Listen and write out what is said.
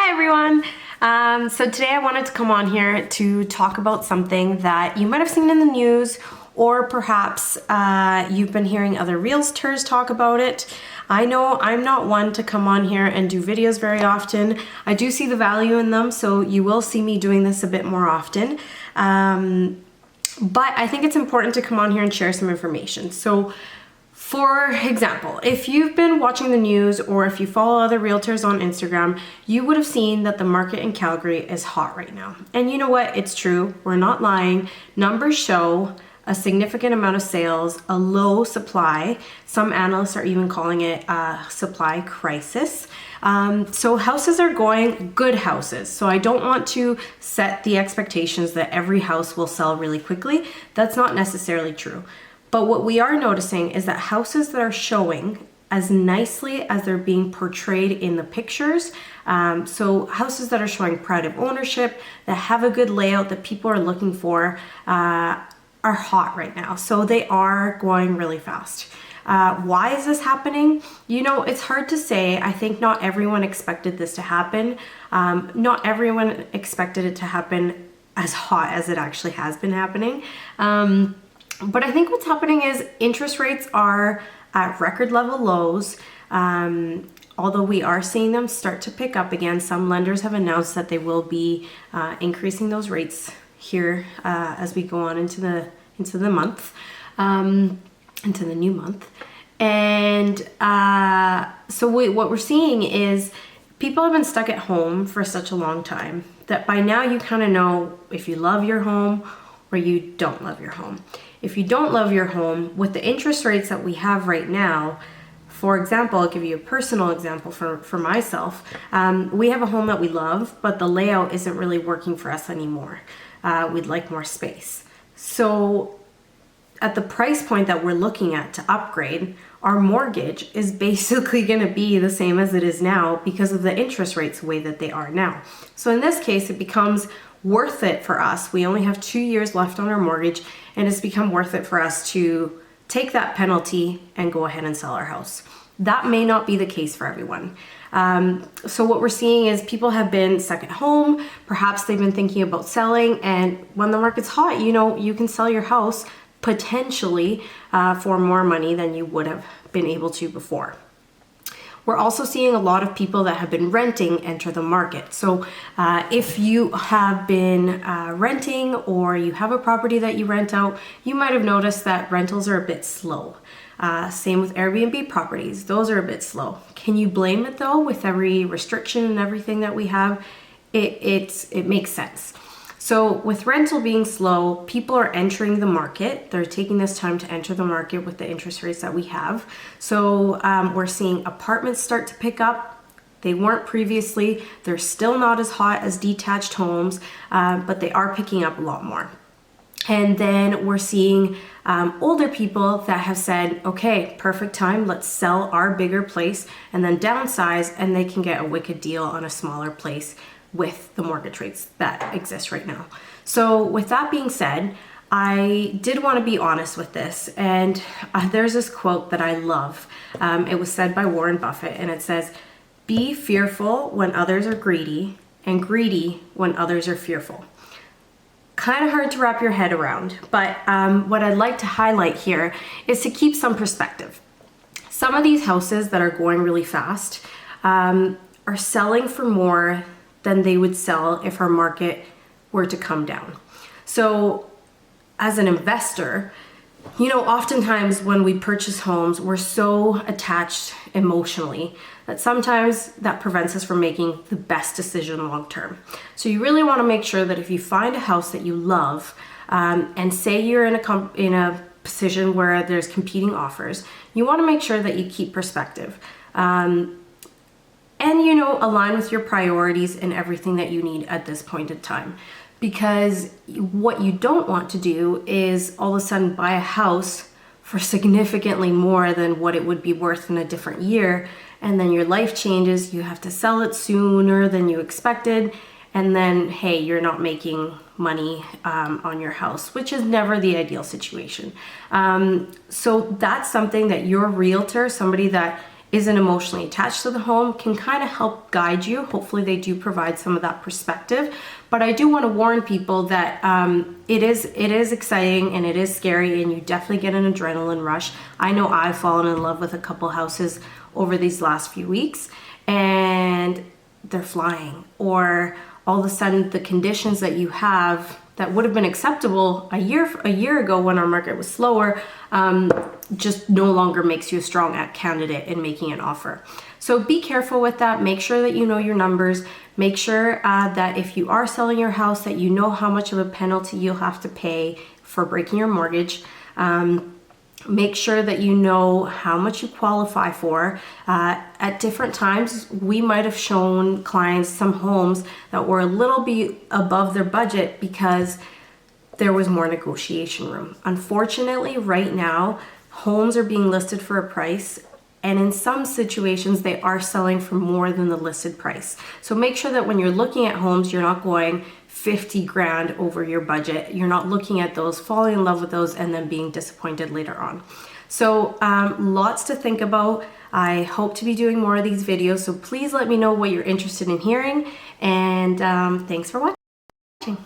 Hi everyone! So today I wanted to come on here to talk about something that you might have seen in the news, or perhaps you've been hearing other realtors talk about it. I know I'm not one to come on here and do videos very often. I do see the value in them, so you will see me doing this a bit more often. But I think it's important to come on here and share some information. So for example, if you've been watching the news or if you follow other realtors on Instagram, you would have seen that the market in Calgary is hot right now. And you know what? It's true. We're not lying. Numbers show a significant amount of sales, a low supply. Some analysts are even calling it a supply crisis. So houses are going, good houses. So I don't want to set the expectations that every house will sell really quickly. That's not necessarily true. But what we are noticing is that houses that are showing as nicely as they're being portrayed in the pictures, so houses that are showing pride of ownership, that have a good layout that people are looking for, are hot right now. So they are going really fast. Why is this happening? You know, it's hard to say. I think not everyone expected this to happen. Not everyone expected it to happen as hot as it actually has been happening. But I think what's happening is interest rates are at record level lows. Although we are seeing them start to pick up again, some lenders have announced that they will be increasing those rates here as we go on into the month, into the new month. And so what we're seeing is people have been stuck at home for such a long time that by now you kind of know if you love your home or you don't love your home. If you don't love your home, with the interest rates that we have right now, for example, I'll give you a personal example for myself. We have a home that we love, but the layout isn't really working for us anymore. We'd like more space. So at the price point that we're looking at to upgrade, our mortgage is basically going to be the same as it is now because of the interest rates the way that they are now. So in this case, it becomes worth it for us. We only have 2 years left on our mortgage, and it's become worth it for us to take that penalty and go ahead and sell our house. That may not be the case for everyone. So what we're seeing is people have been stuck at home. Perhaps they've been thinking about selling, and when the market's hot, you know, you can sell your house potentially for more money than you would have been able to before. We're also seeing a lot of people that have been renting enter the market. So if you have been renting or you have a property that you rent out, you might have noticed that rentals are a bit slow. Same with Airbnb properties, those are a bit slow. Can you blame it though? With every restriction and everything that we have, it makes sense. So with rental being slow, people are entering the market. They're taking this time to enter the market with the interest rates that we have. So we're seeing apartments start to pick up. They weren't previously. They're still not as hot as detached homes, but they are picking up a lot more. And then we're seeing older people that have said, okay, perfect time, let's sell our bigger place and then downsize, and they can get a wicked deal on a smaller place with the mortgage rates that exist right now. So with that being said, I did want to be honest with this, and there's this quote that I love. It was said by Warren Buffett, and it says, "Be fearful when others are greedy, and greedy when others are fearful." Kind of hard to wrap your head around, but what I'd like to highlight here is to keep some perspective. Some of these houses that are going really fast are selling for more than they would sell if our market were to come down. So as an investor, you know, oftentimes when we purchase homes, we're so attached emotionally that sometimes that prevents us from making the best decision long term. So you really want to make sure that if you find a house that you love, and say you're in a position where there's competing offers, you want to make sure that you keep perspective. And, you know, align with your priorities and everything that you need at this point in time. Because what you don't want to do is all of a sudden buy a house for significantly more than what it would be worth in a different year. And then your life changes, you have to sell it sooner than you expected. And then, hey, you're not making money on your house, which is never the ideal situation. So that's something that your realtor, somebody that isn't emotionally attached to the home can kind of help guide you. Hopefully they do provide some of that perspective. But I do want to warn people that it is exciting and it is scary, and you definitely get an adrenaline rush. I know I've fallen in love with a couple houses over these last few weeks, and they're flying, or all of a sudden the conditions that you have that would have been acceptable a year ago when our market was slower, just no longer makes you a strong candidate in making an offer. So be careful with that. Make sure that you know your numbers. Make sure that if you are selling your house, that you know how much of a penalty you'll have to pay for breaking your mortgage. Make sure that you know how much you qualify for. At different times, we might have shown clients some homes that were a little bit above their budget because there was more negotiation room. Unfortunately, right now, homes are being listed for a price, and in some situations, they are selling for more than the listed price. So make sure that when you're looking at homes, you're not going 50 grand over your budget. You're not looking at those, falling in love with those, and then being disappointed later on. So lots to think about. I hope to be doing more of these videos, so please let me know what you're interested in hearing, and thanks for watching.